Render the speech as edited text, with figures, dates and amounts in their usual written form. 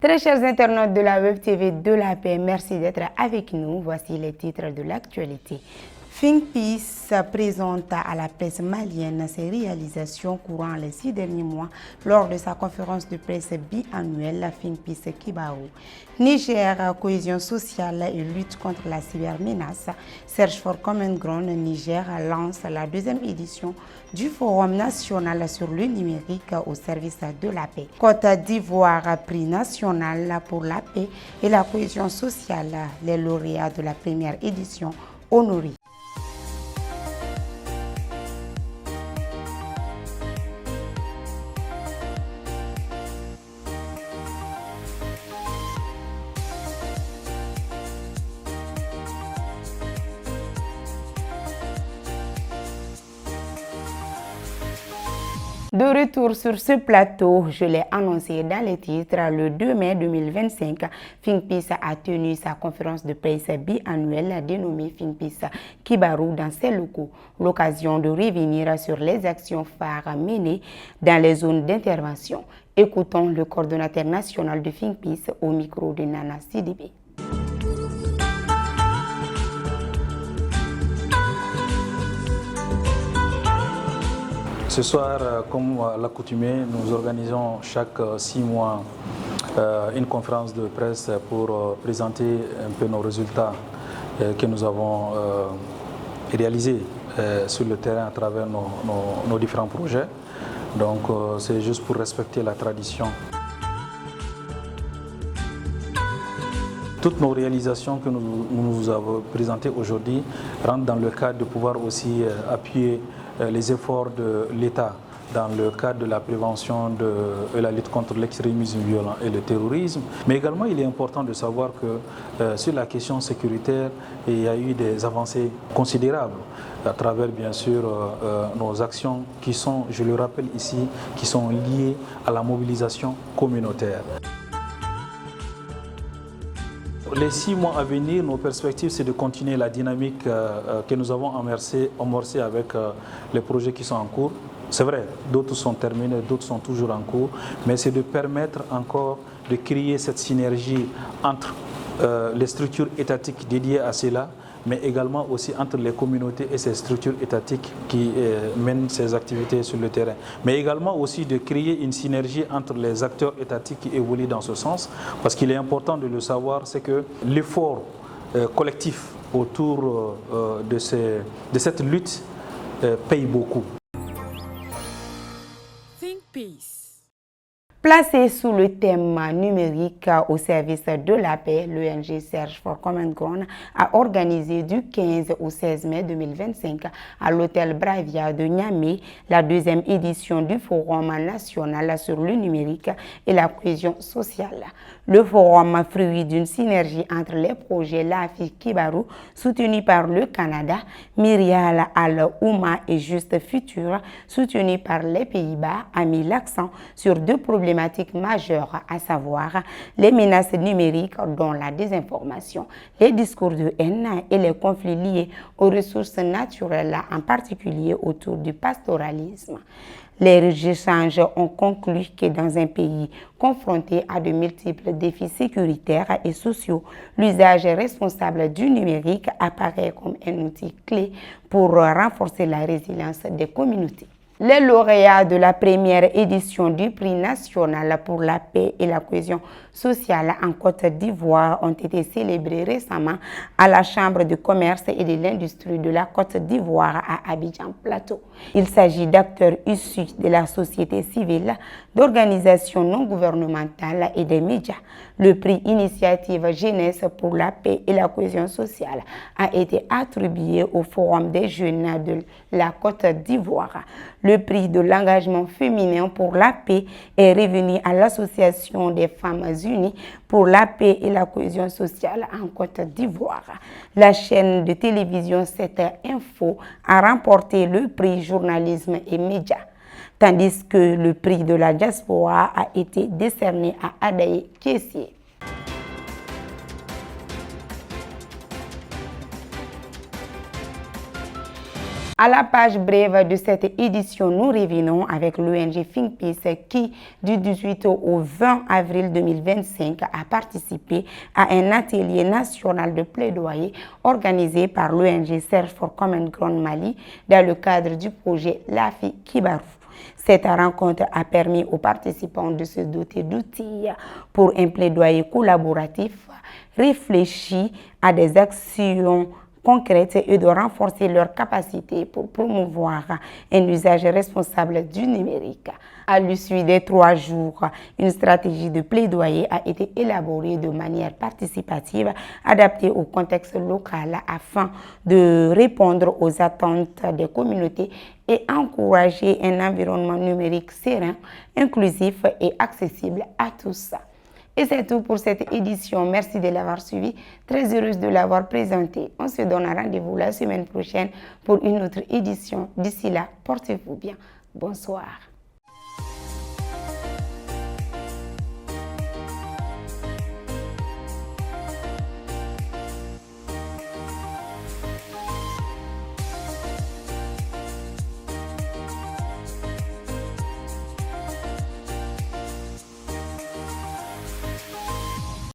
Très chers internautes de la Web TV de la paix, merci d'être avec nous. Voici les titres de l'actualité. Think Peace présente à la presse malienne ses réalisations courant les 6 derniers mois lors de sa conférence de presse biannuelle Think Peace Kibarou. Niger, cohésion sociale et lutte contre la cybermenace. Search for Common Ground Niger lance la deuxième édition du Forum national sur le numérique au service de la paix. Côte d'Ivoire, prix national pour la paix et la cohésion sociale. Les lauréats de la première édition honorés. De retour sur ce plateau, je l'ai annoncé dans les titres, le 2 mai 2025, Think Peace a tenu sa conférence de presse biannuelle dénommée Think Peace Kibarou dans ses locaux. L'occasion de revenir sur les actions phares menées dans les zones d'intervention. Écoutons le coordonnateur national de Think Peace au micro de Nana Sidibé. Ce soir, comme à l'accoutumée, nous organisons chaque 6 mois une conférence de presse pour présenter un peu nos résultats que nous avons réalisés sur le terrain à travers nos différents projets. Donc c'est juste pour respecter la tradition. Toutes nos réalisations que nous avons présentées aujourd'hui rentrent dans le cadre de pouvoir aussi appuyer les efforts de l'État dans le cadre de la prévention de la lutte contre l'extrémisme violent et le terrorisme. Mais également, il est important de savoir que sur la question sécuritaire, il y a eu des avancées considérables à travers, bien sûr, nos actions qui sont, je le rappelle ici, qui sont liées à la mobilisation communautaire. Les 6 mois à venir, nos perspectives, c'est de continuer la dynamique que nous avons amorcée avec les projets qui sont en cours. C'est vrai, d'autres sont terminés, d'autres sont toujours en cours, mais c'est de permettre encore de créer cette synergie entre les structures étatiques dédiées à cela, mais également aussi entre les communautés et ces structures étatiques qui mènent ces activités sur le terrain. Mais également aussi de créer une synergie entre les acteurs étatiques qui évoluent dans ce sens, parce qu'il est important de le savoir, c'est que l'effort collectif autour de cette lutte paye beaucoup. Think Peace. Placé sous le thème numérique au service de la paix, l'ONG Search for Common Ground a organisé du 15 au 16 mai 2025 à l'hôtel Bravia de Niamey la deuxième édition du Forum national sur le numérique et la cohésion sociale. Le forum, fruit d'une synergie entre les projets LAFI Kibarou, soutenu par le Canada, Myrial Al-Ouma et Juste Futur, soutenu par les Pays-Bas, a mis l'accent sur deux problématiques majeures, à savoir les menaces numériques dont la désinformation, les discours de haine et les conflits liés aux ressources naturelles, en particulier autour du pastoralisme. Les échanges ont conclu que dans un pays confronté à de multiples défis sécuritaires et sociaux, l'usage responsable du numérique apparaît comme un outil clé pour renforcer la résilience des communautés. Les lauréats de la première édition du prix national pour la paix et la cohésion sociale en Côte d'Ivoire ont été célébrés récemment à la Chambre de commerce et de l'industrie de la Côte d'Ivoire à Abidjan Plateau. Il s'agit d'acteurs issus de la société civile, d'organisations non gouvernementales et des médias. Le prix Initiative Jeunesse pour la paix et la cohésion sociale a été attribué au Forum des jeunes de la Côte d'Ivoire. Le prix de l'engagement féminin pour la paix est revenu à l'Association des femmes unies pour la paix et la cohésion sociale en Côte d'Ivoire. La chaîne de télévision 7 Info a remporté le prix journalisme et médias, tandis que le prix de la diaspora a été décerné à Adaye Kessié. À la page brève de cette édition, nous revenons avec l'ONG Think Peace qui, du 18 au 20 avril 2025, a participé à un atelier national de plaidoyer organisé par l'ONG Search for Common Ground Mali dans le cadre du projet Lafi Kibarou. Cette rencontre a permis aux participants de se doter d'outils pour un plaidoyer collaboratif, réfléchi à des actions concrètes et de renforcer leur capacité pour promouvoir un usage responsable du numérique. À l'issue des 3 jours, une stratégie de plaidoyer a été élaborée de manière participative, adaptée au contexte local afin de répondre aux attentes des communautés et encourager un environnement numérique serein, inclusif et accessible à tous. Et c'est tout pour cette édition. Merci de l'avoir suivi. Très heureuse de l'avoir présenté. On se donne rendez-vous la semaine prochaine pour une autre édition. D'ici là, portez-vous bien. Bonsoir.